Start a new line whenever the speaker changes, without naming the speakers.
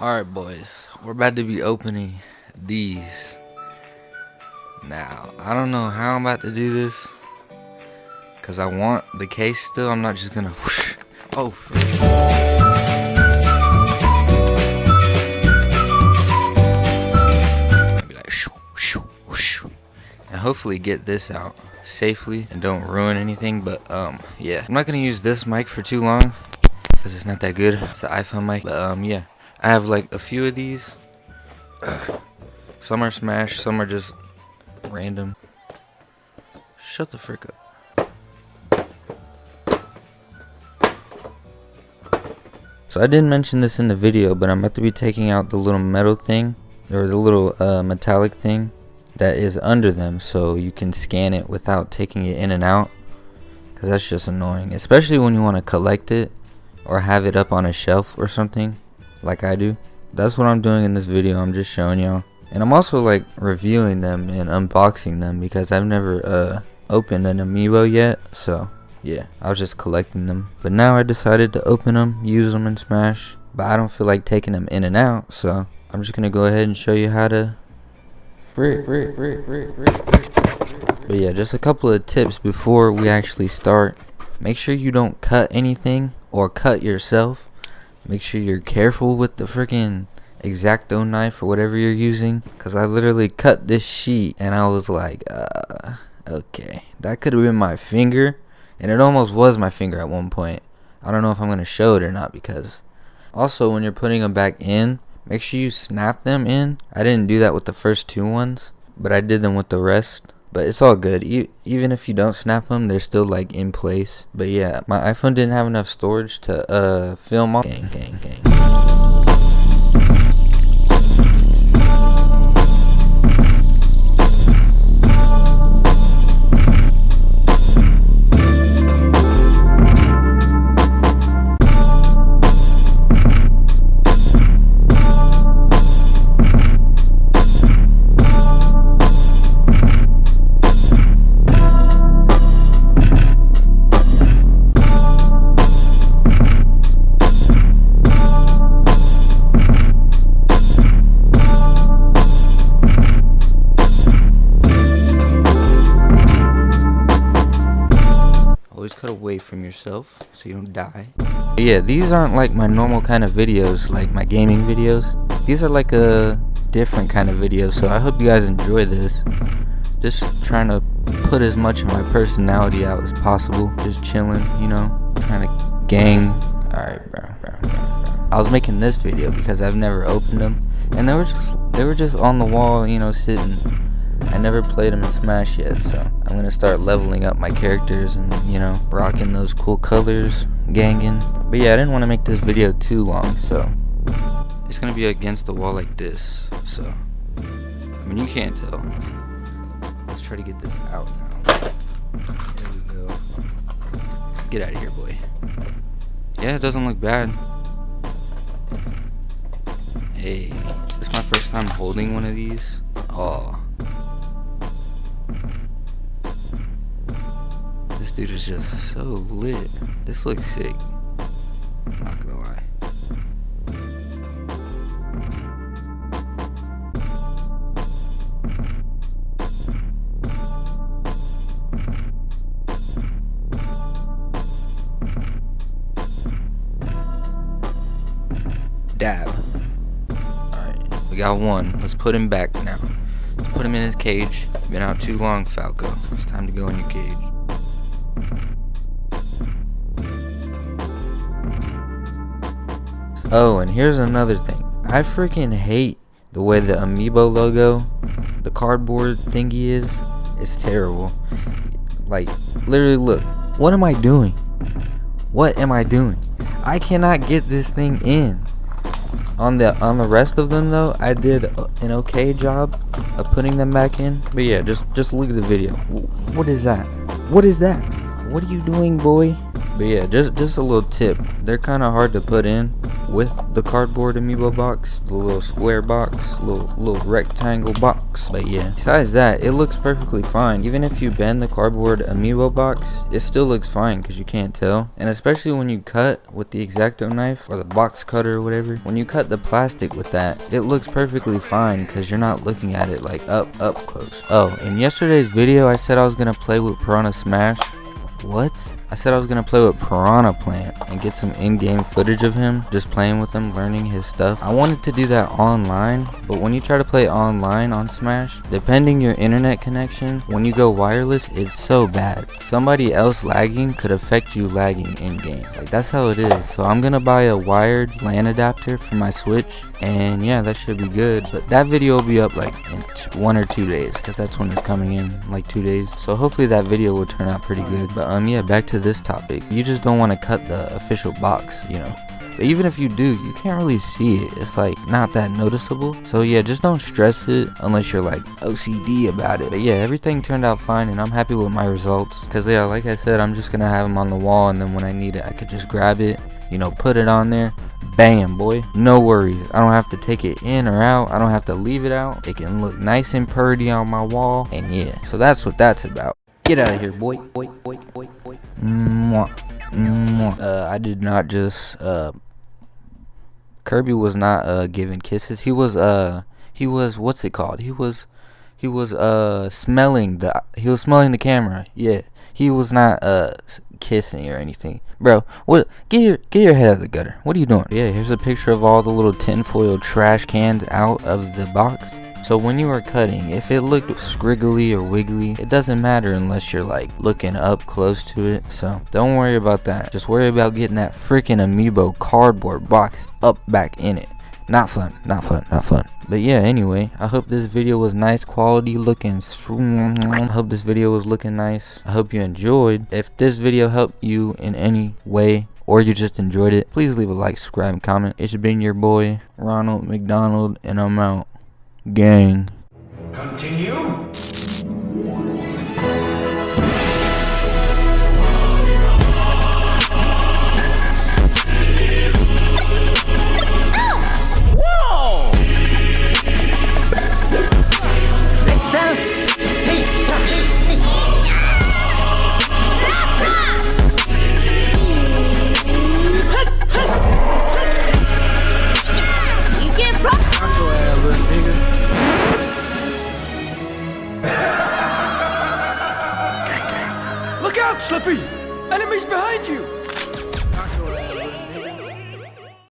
Alright boys, we're about to be opening these. Now, I don't know how I'm about to do this, because I want the case still. I'm not just gonna whoosh. Oh frick. Maybe like shoo, shoo, shoo. And hopefully get this out safely and don't ruin anything. But yeah, I'm not gonna use this mic for too long because it's not that good. It's an iPhone mic. But yeah, I have like a few of these. Some are smashed, some are just random. Shut the frick up. So I didn't mention this in the video, but I'm about to be taking out the little metal thing, or the little metallic thing that is under them, so you can scan it without taking it in and out, because that's just annoying, especially when you want to collect it or have it up on a shelf or something like I do. That's what I'm doing in this video. I'm just showing y'all, and I'm also like reviewing them and unboxing them because I've never opened an Amiibo yet. So yeah, I was just collecting them, but now I decided to open them, use them, and smash. But I don't feel like taking them in and out, so I'm just gonna go ahead and show you how to But yeah, just a couple of tips before we actually start. Make sure you don't cut anything or cut yourself. Make sure you're careful with the freaking X-Acto knife or whatever you're using, because I literally cut this sheet and I was like, okay, that could have been my finger. And it almost was my finger at one point. I don't know if I'm going to show it or not, because also when you're putting them back in, make sure you snap them in. I didn't do that with the first two ones, but I did them with the rest. But it's all good. Even if you don't snap them, they're still like in place. But yeah, my iPhone didn't have enough storage to film all. Gang. Always cut away from yourself so you don't die. But yeah, these aren't like my normal kind of videos, like my gaming videos. These are like a different kind of video, so I hope you guys enjoy this. Just trying to put as much of my personality out as possible. Just chilling, you know, trying to gang. Alright, bro. I was making this video because I've never opened them, and they were just on the wall, you know, sitting. I never played them in Smash yet, so I'm gonna start leveling up my characters and, you know, rocking those cool colors, ganging. But yeah, I didn't want to make this video too long, so it's gonna be against the wall like this. So I mean, you can't tell. Let's try to get this out now. There we go. Get out of here, boy. Yeah, it doesn't look bad. Hey, this is my first time holding one of these. Oh, this dude is just so lit. This looks sick. I'm not gonna lie. Dab. Alright, we got one. Let's put him back now. Let's put him in his cage. Been out too long, Falco. It's time to go in your cage. Oh, and here's another thing. I freaking hate the way the Amiibo logo, the cardboard thingy is. It's terrible. Like, literally, look. What am I doing? What am I doing? I cannot get this thing in. On the rest of them though, I did an okay job of putting them back in. But yeah, just look at the video. What is that? What is that? What are you doing, boy? But yeah, just a little tip. They're kind of hard to put in with the cardboard Amiibo box, the little square box, little rectangle box. But yeah, besides that, it looks perfectly fine. Even if you bend the cardboard Amiibo box, it still looks fine because you can't tell. And especially when you cut with the X-Acto knife or the box cutter or whatever, when you cut the plastic with that, it looks perfectly fine because you're not looking at it like up close. Oh, in yesterday's video, I said I was gonna play with Piranha Smash. What? I said I was gonna play with Piranha Plant and get some in-game footage of him, just playing with him, learning his stuff. I wanted to do that online, but when you try to play online on Smash, depending your internet connection, when you go wireless, it's so bad. Somebody else lagging could affect you lagging in-game. Like, that's how it is. So I'm gonna buy a wired LAN adapter for my Switch, and yeah, that should be good. But that video will be up like in 1 or 2 days, because that's when it's coming in, like 2 days. So hopefully that video will turn out pretty good. But yeah, back to this topic. You just don't want to cut the official box, you know. But even if you do, you can't really see it. It's like not that noticeable. So yeah, just don't stress it unless you're like OCD about it. But yeah, everything turned out fine and I'm happy with my results. Cause yeah, like I said, I'm just gonna have them on the wall, and then when I need it, I could just grab it, you know, put it on there. Bam, boy. No worries. I don't have to take it in or out. I don't have to leave it out. It can look nice and pretty on my wall. And yeah, so that's what that's about. Get out of here, boy. Mwah. Mwah. I did not just Kirby was not giving kisses. He was what's it called? He was smelling the camera. Yeah. He was not kissing or anything. Bro, what? Get your head out of the gutter. What are you doing? Yeah, here's a picture of all the little tinfoil trash cans out of the box. So when you are cutting, if it looked scriggly or wiggly, it doesn't matter unless you're like looking up close to it. So don't worry about that. Just worry about getting that freaking Amiibo cardboard box up back in it. Not fun. But yeah, anyway, I hope this video was nice quality looking. I hope this video was looking nice. I hope you enjoyed. If this video helped you in any way, or you just enjoyed it, please leave a like, subscribe, and comment. It's been your boy, Ronald McDonald, and I'm out. Gang.
Continue.
Look out, Slippy! Enemies behind you!